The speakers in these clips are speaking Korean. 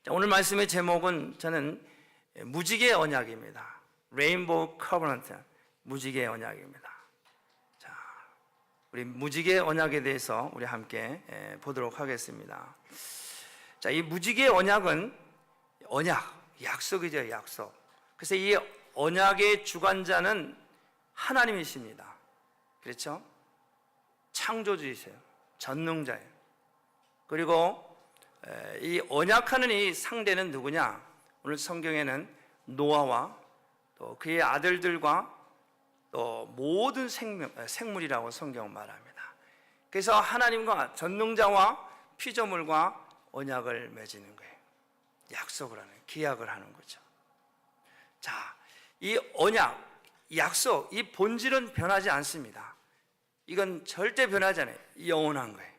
오늘 말씀의 제목은 저는 무지개 언약입니다. 레인보우 커버넌트, 무지개 언약입니다. 자, 우리 무지개 언약에 대해서 우리 함께 보도록 하겠습니다. 자, 이 무지개 언약은 약속이죠, 약속. 그래서 이 언약의 주관자는 하나님이십니다. 그렇죠? 창조주이세요. 전능자예요. 그리고 이 언약하는 이 상대는 누구냐? 오늘 성경에는 노아와 또 그의 아들들과 또 모든 생물이라고 성경은 말합니다. 그래서 하나님과 전능자와 피조물과 언약을 맺는 거예요. 약속을 하는, 기약을 하는 거죠. 자, 이 언약, 약속, 이 본질은 변하지 않습니다. 이건 절대 변하지 않아요. 영원한 거예요.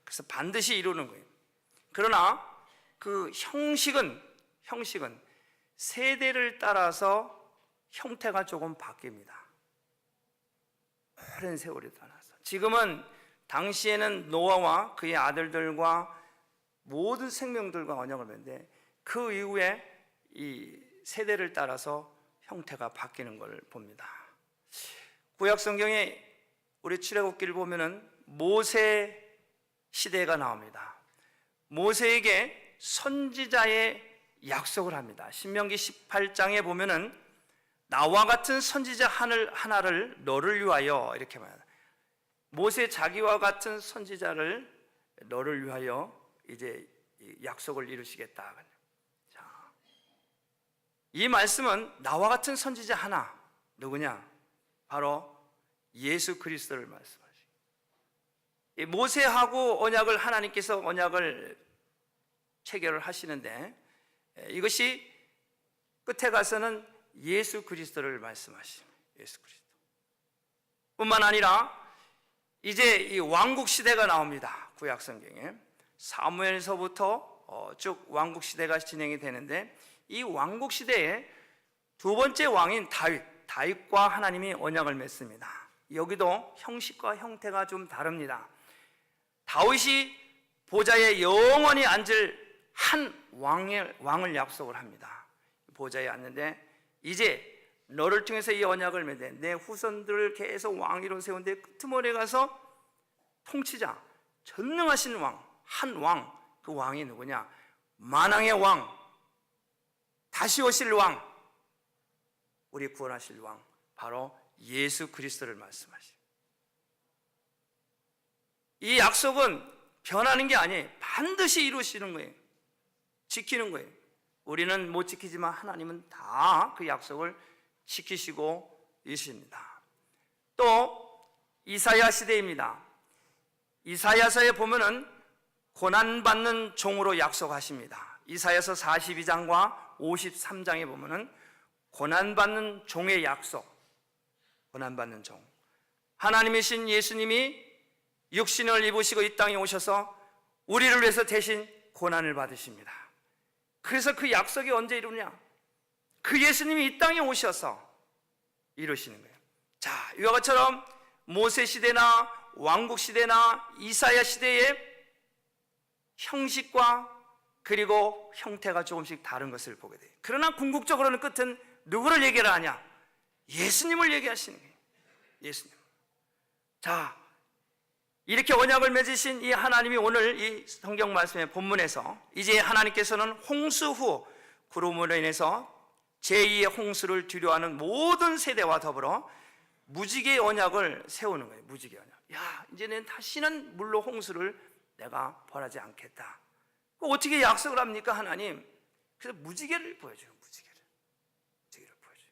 그래서 반드시 이루는 거예요. 그러나 그 형식은 세대를 따라서 형태가 조금 바뀝니다. 오랜 세월이 떠나서 지금은, 당시에는 노아와 그의 아들들과 모든 생명들과 언약을 맺는데 그 이후에 이 세대를 따라서 형태가 바뀌는 걸 봅니다. 구약 성경에 우리 출애굽기를 보면은 모세 시대가 나옵니다. 모세에게 선지자의 약속을 합니다. 신명기 18장에 보면은 나와 같은 선지자 하나를 너를 위하여, 이렇게 말합니다. 모세 자기와 같은 선지자를 너를 위하여 이제 약속을 이루시겠다. 자, 이 말씀은 나와 같은 선지자 하나, 누구냐? 바로 예수 그리스도를 말씀하십니다. 모세하고 언약을, 하나님께서 언약을 체결을 하시는데 이것이 끝에 가서는 예수 그리스도를 말씀하십니다. 예수 그리스도 뿐만 아니라 이제 이 왕국 시대가 나옵니다. 구약 성경에 사무엘서부터 쭉 왕국 시대가 진행이 되는데 이 왕국 시대에 두 번째 왕인 다윗과 하나님이 언약을 맺습니다. 여기도 형식과 형태가 좀 다릅니다. 다윗이 보좌에 영원히 앉을 한 왕을 약속을 합니다. 보좌에 앉는데 이제 너를 통해서 이 언약을 맺되 내 후손들을 계속 왕위로 세운데 끄트머리에 가서 통치자, 전능하신 왕, 한 왕, 그 왕이 누구냐? 만왕의 왕, 다시 오실 왕, 우리 구원하실 왕, 바로 예수 그리스도를 말씀하십니다. 이 약속은 변하는 게 아니에요. 반드시 이루시는 거예요. 지키는 거예요. 우리는 못 지키지만 하나님은 다 그 약속을 지키시고 있습니다. 또 이사야 시대입니다. 이사야서에 보면은 고난받는 종으로 약속하십니다. 이사야서 42장과 53장에 보면은 고난받는 종의 약속, 고난받는 종, 하나님이신 예수님이 육신을 입으시고 이 땅에 오셔서 우리를 위해서 대신 고난을 받으십니다. 그래서 그 약속이 언제 이루냐? 그 예수님이 이 땅에 오셔서 이루시는 거예요. 자, 이와 같처럼 모세 시대나 왕국 시대나 이사야 시대의 형식과 그리고 형태가 조금씩 다른 것을 보게 돼요. 그러나 궁극적으로는 끝은 누구를 얘기를 하냐? 예수님을 얘기하시는 거예요. 예수님. 자, 이렇게 언약을 맺으신 이 하나님이 오늘 이 성경 말씀의 본문에서 이제 하나님께서는 홍수 후 구름으로 인해서 제2의 홍수를 두려워하는 모든 세대와 더불어 무지개 언약을 세우는 거예요. 무지개 언약. 야, 이제는 다시는 물로 홍수를 내가 벌하지 않겠다. 어떻게 약속을 합니까, 하나님? 그래서 무지개를 보여줘요. 무지개를 보여줘요.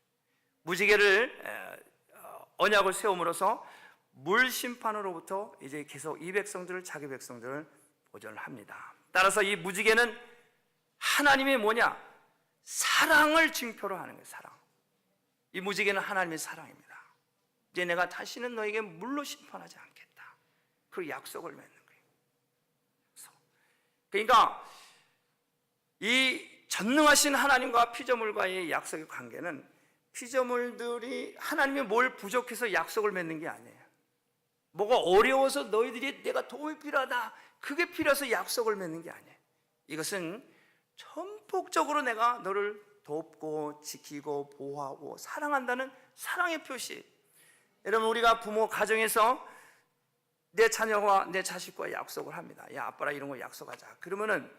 무지개를 언약을 세움으로써 물 심판으로부터 이제 계속 이 백성들을, 자기 백성들을 보존을 합니다. 따라서 이 무지개는 하나님의 뭐냐? 사랑을 징표로 하는 거예요. 사랑. 이 무지개는 하나님의 사랑입니다. 이제 내가 다시는 너에게 물로 심판하지 않겠다. 그 약속을 맺는 거예요. 그러니까 이 전능하신 하나님과 피조물과의 약속의 관계는 피조물들이 하나님이 뭘 부족해서 약속을 맺는 게 아니에요. 뭐가 어려워서 너희들이 내가 도움이 필요하다, 그게 필요해서 약속을 맺는 게 아니에요. 이것은 전폭적으로 내가 너를 돕고 지키고 보호하고 사랑한다는 사랑의 표시. 여러분, 우리가 부모 가정에서 내 자녀와 내 자식과 약속을 합니다. 야, 아빠랑 이런 거 약속하자. 그러면은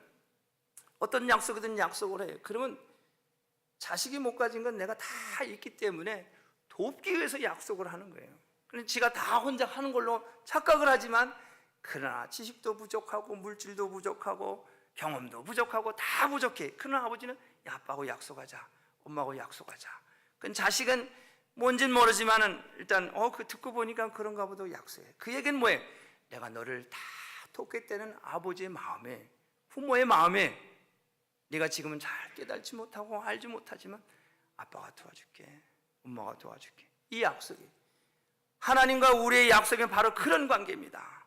어떤 약속이든 약속을 해요. 그러면 자식이 못 가진 건 내가 다 있기 때문에 돕기 위해서 약속을 하는 거예요. 그래서 지가 다 혼자 하는 걸로 착각을 하지만, 그러나 지식도 부족하고 물질도 부족하고 경험도 부족하고 다 부족해. 그러나 아버지는 야, 아빠하고 약속하자, 엄마하고 약속하자. 그 자식은 뭔진 모르지만은 일단 그 듣고 보니까 그런가 보다 약속해. 그 얘기는 뭐예요? 내가 너를 다 돕겠다는 아버지의 마음에, 부모의 마음에, 네가 지금은 잘 깨달지 못하고 알지 못하지만 아빠가 도와줄게, 엄마가 도와줄게. 이 약속이 하나님과 우리의 약속은 바로 그런 관계입니다.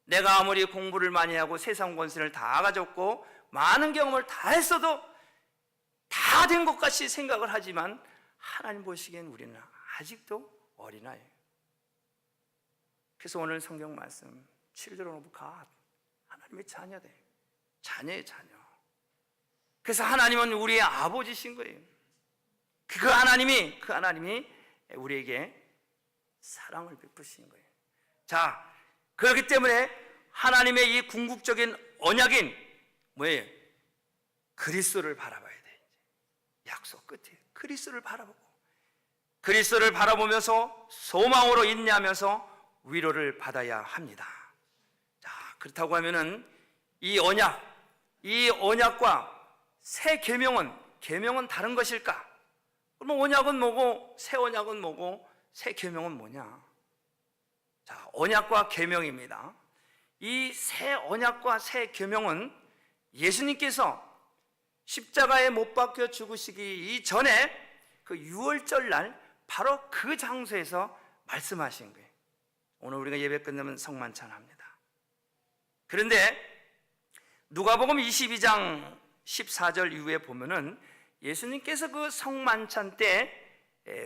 내가 아무리 공부를 많이 하고 세상 권세를 다 가졌고 많은 경험을 다 했어도 다 된 것 같이 생각을 하지만 하나님 보시기엔 우리는 아직도 어린아이예요. 그래서 오늘 성경 말씀 Children of God, 하나님의 자녀들, 자녀의 자녀. 그래서 하나님은 우리의 아버지신 거예요. 그 하나님이 우리에게 사랑을 베푸신 거예요. 자, 그렇기 때문에 하나님의 이 궁극적인 언약인 뭐예요? 그리스도를 바라봐야 돼. 약속 끝에 그리스도를 바라보고, 그리스도를 바라보면서 소망으로 인내하면서 위로를 받아야 합니다. 자, 그렇다고 하면은 이 언약과 새 계명은 다른 것일까? 그럼 언약은 뭐고 새 언약은 뭐고 새 계명은 뭐냐? 자, 언약과 계명입니다. 이 새 언약과 새 계명은 예수님께서 십자가에 못 박혀 죽으시기 이전에 그 유월절 날 바로 그 장소에서 말씀하신 거예요. 오늘 우리가 예배 끝나면 성만찬합니다. 그런데 누가복음 22장 14절 이후에 보면은 예수님께서 그 성만찬 때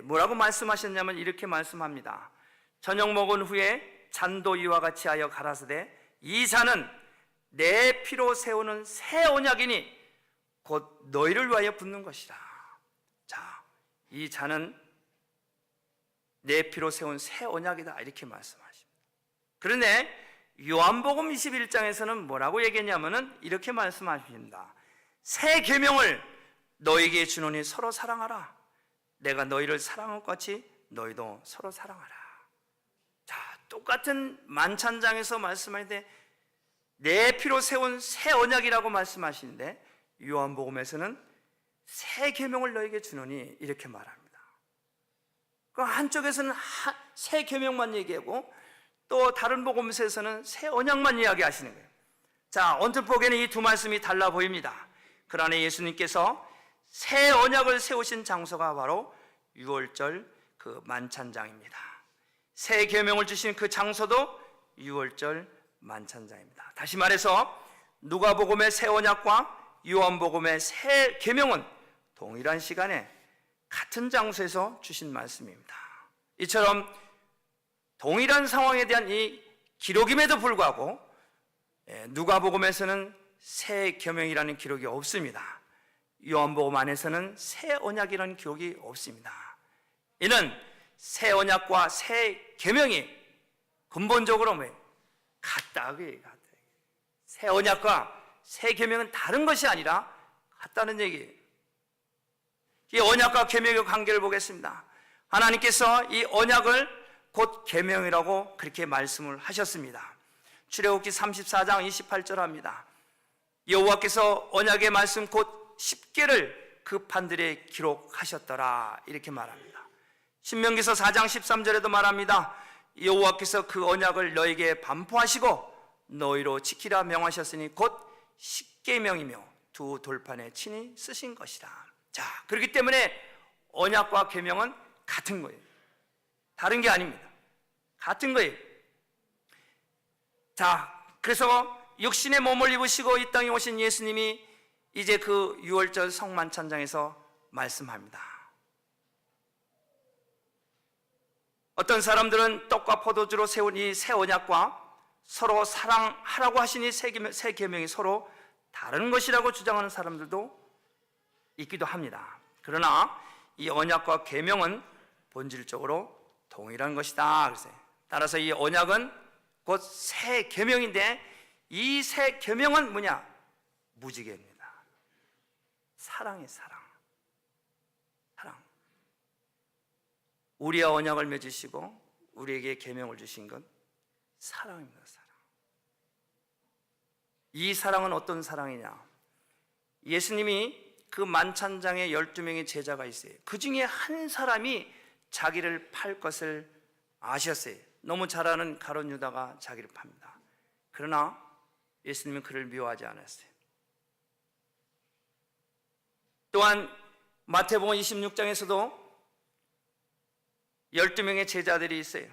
뭐라고 말씀하셨냐면 이렇게 말씀합니다. 저녁 먹은 후에 잔도 이와 같이 하여 가라사대 이 잔은 내 피로 세우는 새 언약이니 곧 너희를 위하여 붓는 것이라. 자, 이 잔은 내 피로 세운 새 언약이다, 이렇게 말씀하십니다. 그런데 요한복음 21장에서는 뭐라고 얘기했냐면은 이렇게 말씀하십니다. 새 계명을 너희에게 주노니 서로 사랑하라. 내가 너희를 사랑한 것 같이 너희도 서로 사랑하라. 자, 똑같은 만찬장에서 말씀하는데 내 피로 세운 새 언약이라고 말씀하시는데 요한복음에서는 새 계명을 너희에게 주노니 이렇게 말합니다. 그 한쪽에서는 새 계명만 얘기하고 또 다른 복음서에서는 새 언약만 이야기하시는 거예요. 자, 언뜻 보기에는 이 두 말씀이 달라 보입니다. 그러나 예수님께서 새 언약을 세우신 장소가 바로 유월절 그 만찬장입니다. 새 계명을 주신 그 장소도 유월절 만찬장입니다. 다시 말해서 누가복음의 새 언약과 요한복음의 새 계명은 동일한 시간에 같은 장소에서 주신 말씀입니다. 이처럼 동일한 상황에 대한 이 기록임에도 불구하고 누가복음에서는 새 계명이라는 기록이 없습니다. 요한복음 안에서는 새 언약이라는 기록이 없습니다. 이는 새 언약과 새 계명이 근본적으로 같다. 새 언약과 새 계명은 다른 것이 아니라 같다는 얘기예요. 이 언약과 계명의 관계를 보겠습니다. 하나님께서 이 언약을 곧 계명이라고 그렇게 말씀을 하셨습니다. 출애굽기 34장 28절 합니다. 여호와께서 언약의 말씀 곧 10계를 그 판들에 기록하셨더라, 이렇게 말합니다. 신명기서 4장 13절에도 말합니다. 여호와께서 그 언약을 너에게 반포하시고 너희로 지키라 명하셨으니 곧 10계명이며 두 돌판에 친히 쓰신 것이다. 자, 그렇기 때문에 언약과 계명은 같은 거예요. 다른 게 아닙니다. 같은 거예요. 자, 그래서 육신의 몸을 입으시고 이 땅에 오신 예수님이 이제 그 유월절 성만찬장에서 말씀합니다. 어떤 사람들은 떡과 포도주로 세운 이 새 언약과 서로 사랑하라고 하신 이 새 계명이 서로 다른 것이라고 주장하는 사람들도 있기도 합니다. 그러나 이 언약과 계명은 본질적으로 동일한 것이다. 그래서 따라서 이 언약은 곧 새 계명인데 이 새 계명은 뭐냐? 무지개입니다. 사랑의 사랑. 사랑. 우리와 언약을 맺으시고 우리에게 계명을 주신 건 사랑입니다. 사랑. 이 사랑은 어떤 사랑이냐? 예수님이 그 만찬장에 12명의 제자가 있어요. 그 중에 한 사람이 자기를 팔 것을 아셨어요. 너무 잘 아는 가룟 유다가 자기를 팝니다. 그러나 예수님은 그를 미워하지 않았어요. 또한 마태복음 26장에서도 12명의 제자들이 있어요.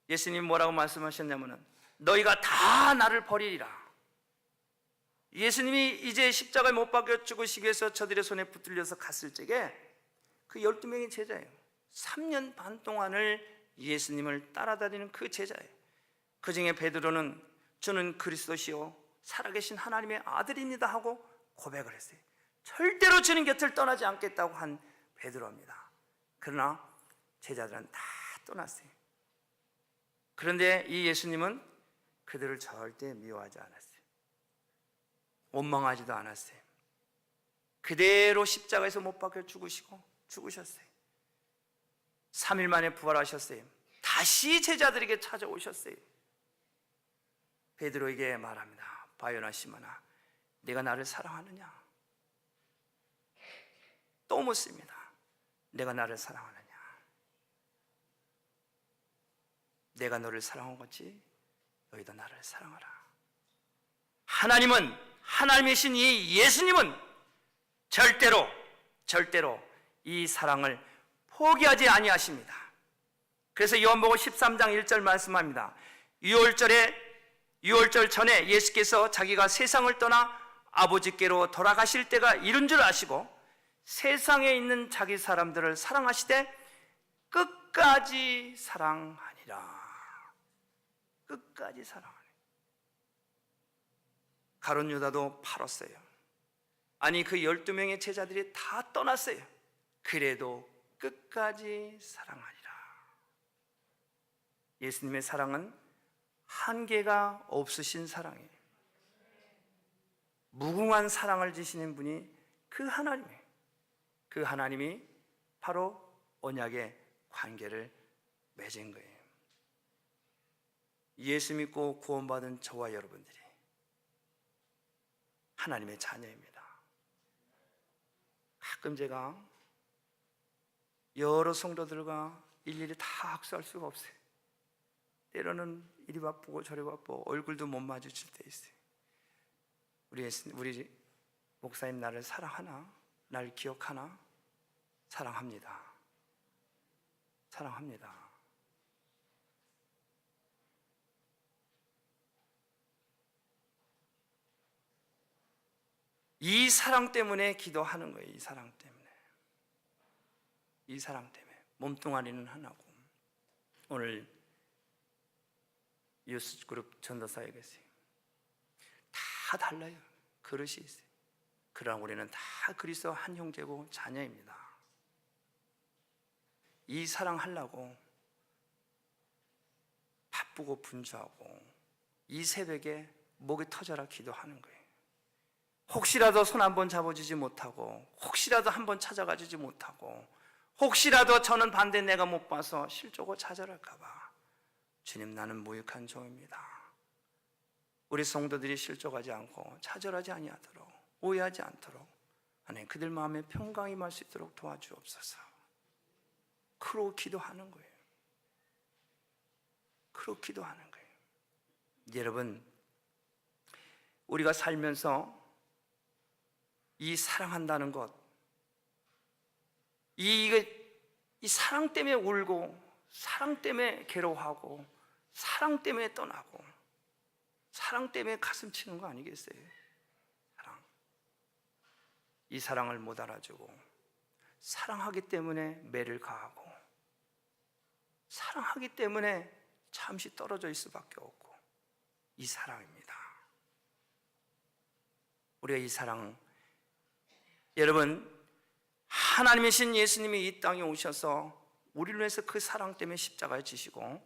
예수님 뭐라고 말씀하셨냐면은 너희가 다 나를 버리리라. 예수님이 이제 십자가에 못 박혀 죽으시기 위해서 저들의 손에 붙들려서 갔을 적에 그 12명의 제자예요. 3년 반 동안을 예수님을 따라다니는 그 제자예요. 그 중에 베드로는 저는 그리스도시요 살아계신 하나님의 아들입니다 하고 고백을 했어요. 절대로 주님 곁을 떠나지 않겠다고 한 베드로입니다. 그러나 제자들은 다 떠났어요. 그런데 이 예수님은 그들을 절대 미워하지 않았어요. 원망하지도 않았어요. 그대로 십자가에서 못 박혀 죽으셨어요. 3일 만에 부활하셨어요. 다시 제자들에게 찾아오셨어요. 베드로에게 말합니다. 바요나 시몬아, 네가 나를 사랑하느냐? 또 묻습니다. 내가 나를 사랑하느냐? 내가 너를 사랑한 거지 너희도 나를 사랑하라. 하나님이신 이 예수님은 절대로 이 사랑을 포기하지 아니하십니다. 그래서 요한복음 13장 1절 말씀합니다. 유월절 전에 예수께서 자기가 세상을 떠나 아버지께로 돌아가실 때가 이른 줄 아시고 세상에 있는 자기 사람들을 사랑하시되 끝까지 사랑하니라. 끝까지 사랑하니. 가룟 유다도 팔았어요. 아니 그 12명의 제자들이 다 떠났어요. 그래도 끝까지 사랑하니라. 예수님의 사랑은 한계가 없으신 사랑이에요. 무궁한 사랑을 지시는 분이 그 하나님이에요. 그 하나님이 바로 언약의 관계를 맺은 거예요. 예수 믿고 구원받은 저와 여러분들이 하나님의 자녀입니다. 가끔 제가 여러 성도들과 일일이 다 악수할 수가 없어요. 때로는 이리 바쁘고 저리 바쁘고 얼굴도 못 마주칠 때 있어요. 우리 목사님 나를 사랑하나? 날 기억하나? 사랑합니다. 사랑합니다. 이 사랑 때문에 기도하는 거예요. 이 사랑 때문에. 이 사랑 때문에. 몸뚱아리는 하나고. 오늘 유스그룹 전도사에 계세요. 다 달라요. 그릇이 있어요. 그러나 우리는 다 그리스도 한 형제고 자녀입니다. 이 사랑하려고 바쁘고 분주하고 이 새벽에 목이 터져라 기도하는 거예요. 혹시라도 손 한 번 잡아주지 못하고 혹시라도 한 번 찾아가 주지 못하고 혹시라도 저는 반대 내가 못 봐서 실족을 좌절할까 봐 주님 나는 무익한 종입니다. 우리 성도들이 실족하지 않고 좌절하지 아니하도록 오해하지 않도록 하나님 그들 마음에 평강이 임할 수 있도록 도와주옵소서. 그러고 기도하는 거예요. 그러고 기도하는 거예요. 여러분 우리가 살면서 이 사랑한다는 것, 이 사랑 때문에 울고, 사랑 때문에 괴로워하고, 사랑 때문에 떠나고, 사랑 때문에 가슴 치는 거 아니겠어요? 사랑. 이 사랑을 못 알아주고, 사랑하기 때문에 매를 가하고, 사랑하기 때문에 잠시 떨어져 있을 수밖에 없고, 이 사랑입니다. 우리가 이 사랑, 여러분, 하나님이신 예수님이 이 땅에 오셔서 우리를 위해서 그 사랑 때문에 십자가에 지시고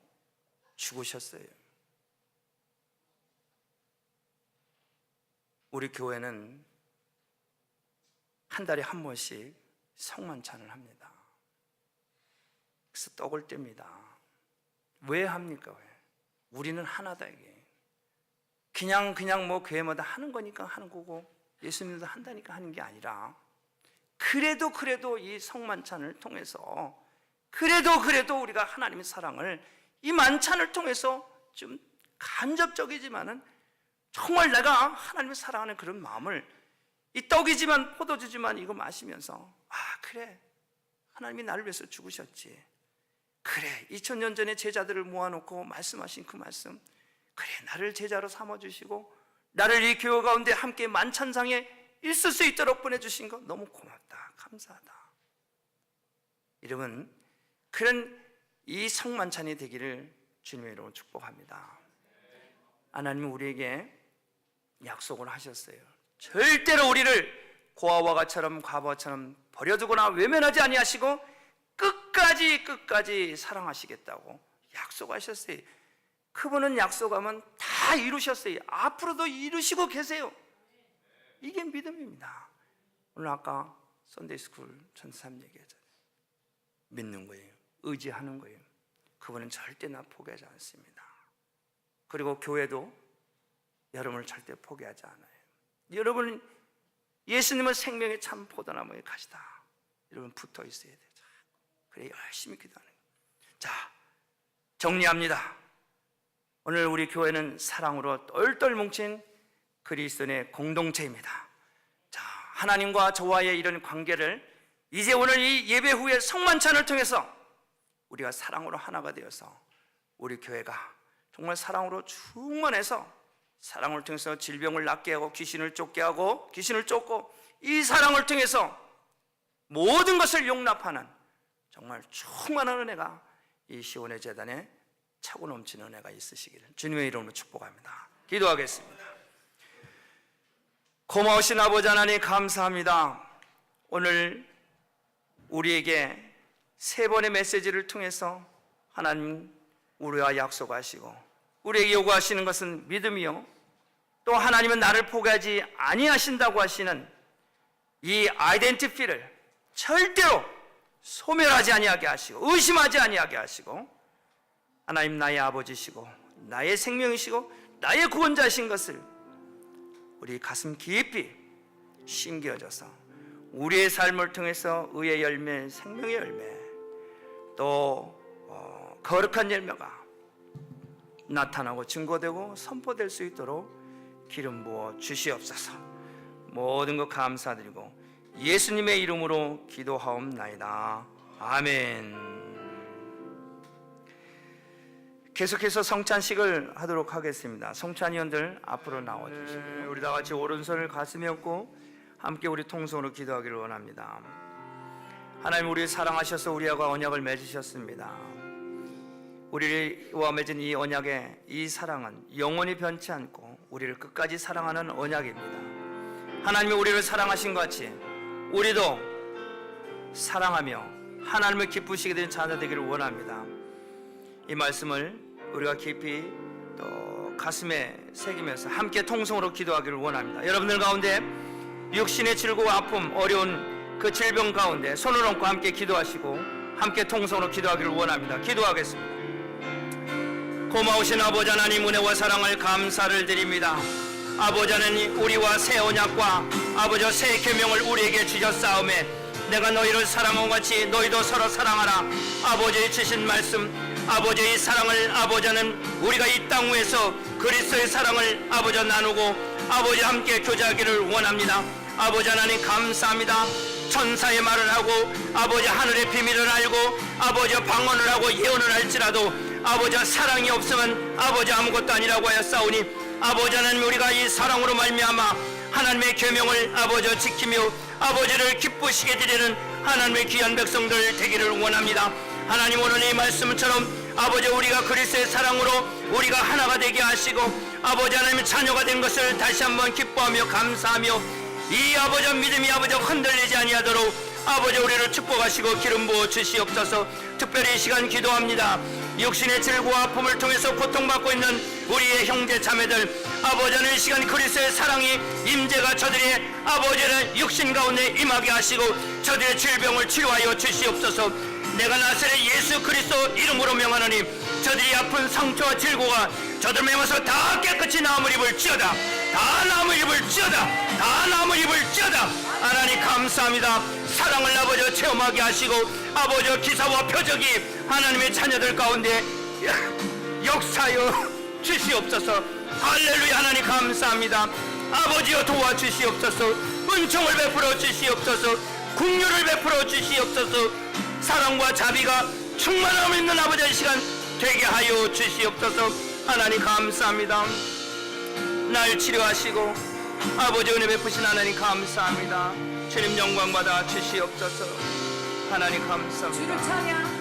죽으셨어요. 우리 교회는 한 달에 한 번씩 성만찬을 합니다. 그래서 떡을 뗍니다. 왜 합니까? 왜? 우리는 하나다 이게. 그냥 뭐 교회마다 하는 거니까 하는 거고 예수님도 한다니까 하는 게 아니라, 그래도 이 성만찬을 통해서 그래도 우리가 하나님의 사랑을 이 만찬을 통해서 좀 간접적이지만은 정말 내가 하나님을 사랑하는 그런 마음을, 이 떡이지만 포도주지만 이거 마시면서, 아 그래, 하나님이 나를 위해서 죽으셨지. 그래, 2000년 전에 제자들을 모아놓고 말씀하신 그 말씀, 그래, 나를 제자로 삼아주시고 나를 이 교회 가운데 함께 만찬상에 있을 수 있도록 보내주신 거 너무 고맙다, 감사하다. 여러분, 그런 이 성만찬이 되기를 주님의 이름으로 축복합니다. 하나님은 우리에게 약속을 하셨어요. 절대로 우리를 고아와 가처럼 과부하처럼 버려두거나 외면하지 아니하시고 끝까지 사랑하시겠다고 약속하셨어요. 그분은 약속하면 다 이루셨어요. 앞으로도 이루시고 계세요. 이게 믿음입니다. 오늘 아까 선데이스쿨 전사님 얘기하잖아요. 믿는 거예요. 의지하는 거예요. 그분은 절대 나 포기하지 않습니다. 그리고 교회도 여러분을 절대 포기하지 않아요. 여러분, 예수님은 생명의 참 포도나무의 가시다. 여러분 붙어 있어야 돼요. 그래, 열심히 기도하는 거예요. 자, 정리합니다. 오늘 우리 교회는 사랑으로 똘똘 뭉친 그리스도인의 공동체입니다. 자, 하나님과 저와의 이런 관계를 이제 오늘 이 예배 후에 성만찬을 통해서 우리가 사랑으로 하나가 되어서 우리 교회가 정말 사랑으로 충만해서 사랑을 통해서 질병을 낫게 하고 귀신을 쫓게 하고 귀신을 쫓고, 이 사랑을 통해서 모든 것을 용납하는 정말 충만한 은혜가 이 시온의 제단에 차고 넘치는 은혜가 있으시기를 주님의 이름으로 축복합니다. 기도하겠습니다. 고마우신 아버지 하나님 감사합니다. 오늘 우리에게 세 번의 메시지를 통해서 하나님 우리와 약속하시고 우리에게 요구하시는 것은 믿음이요, 또 하나님은 나를 포기하지 아니하신다고 하시는 이 아이덴티티를 절대로 소멸하지 아니하게 하시고 의심하지 아니하게 하시고, 하나님 나의 아버지시고 나의 생명이시고 나의 구원자신 것을 우리 가슴 깊이 심겨져서 우리의 삶을 통해서 의의 열매, 생명의 열매, 또 거룩한 열매가 나타나고 증거되고 선포될 수 있도록 기름 부어 주시옵소서. 모든 것 감사드리고 예수님의 이름으로 기도하옵나이다. 아멘. 계속해서 성찬식을 하도록 하겠습니다. 성찬위원들 앞으로 나와주시고요. 우리 다 같이 오른손을 가슴에 얹고 함께 우리 통성으로 기도하기를 원합니다. 하나님, 우리를 사랑하셔서 우리하고 언약을 맺으셨습니다. 우리와 맺은 이 언약의 이 사랑은 영원히 변치 않고 우리를 끝까지 사랑하는 언약입니다. 하나님이 우리를 사랑하신 것 같이 우리도 사랑하며 하나님을 기쁘시게 되는 자녀 되기를 원합니다. 이 말씀을 우리가 깊이 또 가슴에 새기면서 함께 통성으로 기도하기를 원합니다. 여러분들 가운데 육신의 질고 아픔, 어려운 그 질병 가운데 손을 얹고 함께 기도하시고 함께 통성으로 기도하기를 원합니다. 기도하겠습니다. 고마우신 아버지 하나님, 은혜와 사랑을 감사를 드립니다. 아버지 하나님, 우리와 새 언약과 아버지 새 계명을 우리에게 주셨사오매 내가 너희를 사랑한 같이 너희도 서로 사랑하라. 아버지의 주신 말씀, 아버지의 사랑을 아버지는 우리가 이 땅 위에서 그리스도의 사랑을 아버지 나누고 아버지 함께 교제하기를 원합니다. 아버지 하나님 감사합니다. 천사의 말을 하고 아버지 하늘의 비밀을 알고 아버지 방언을 하고 예언을 할지라도 아버지 사랑이 없으면 아버지 아무것도 아니라고 하였사오니 아버지 하나님, 우리가 이 사랑으로 말미암아 하나님의 계명을 아버지 지키며 아버지를 기쁘시게 드리는 하나님의 귀한 백성들 되기를 원합니다. 하나님, 오늘 이 말씀처럼 아버지 우리가 그리스도의 사랑으로 우리가 하나가 되게 하시고 아버지 하나님의 자녀가 된 것을 다시 한번 기뻐하며 감사하며 이 아버지 믿음이 아버지 흔들리지 아니하도록 아버지 우리를 축복하시고 기름 부어 주시옵소서. 특별히 이 시간 기도합니다. 육신의 질고와 아픔을 통해서 고통받고 있는 우리의 형제 자매들 아버지는 이 시간 그리스도의 사랑이 임재가 저들의 아버지는 육신 가운데 임하게 하시고 저들의 질병을 치료하여 주시옵소서. 내가 나사렛 예수 그리스도 이름으로 명하노니 저들이 아픈 상처와 질고가 저들 명하서 다 깨끗이 나음을 입을지어다. 다 나음을 입을지어다. 다 나음을 입을지어다. 하나님 감사합니다. 사랑을 아버지 체험하게 하시고 아버지 기사와 표적이 하나님의 자녀들 가운데 역사하여 주시옵소서. 할렐루야. 하나님 감사합니다. 아버지여 도와주시옵소서. 은총을 베풀어 주시옵소서. 긍휼을 베풀어 주시옵소서. 사랑과 자비가 충만함 있는 아버지의 시간 되게 하여 주시옵소서. 하나님 감사합니다. 날 치료하시고 아버지 은혜 베푸신 하나님 감사합니다. 주님 영광 받아 주시옵소서. 하나님 감사합니다.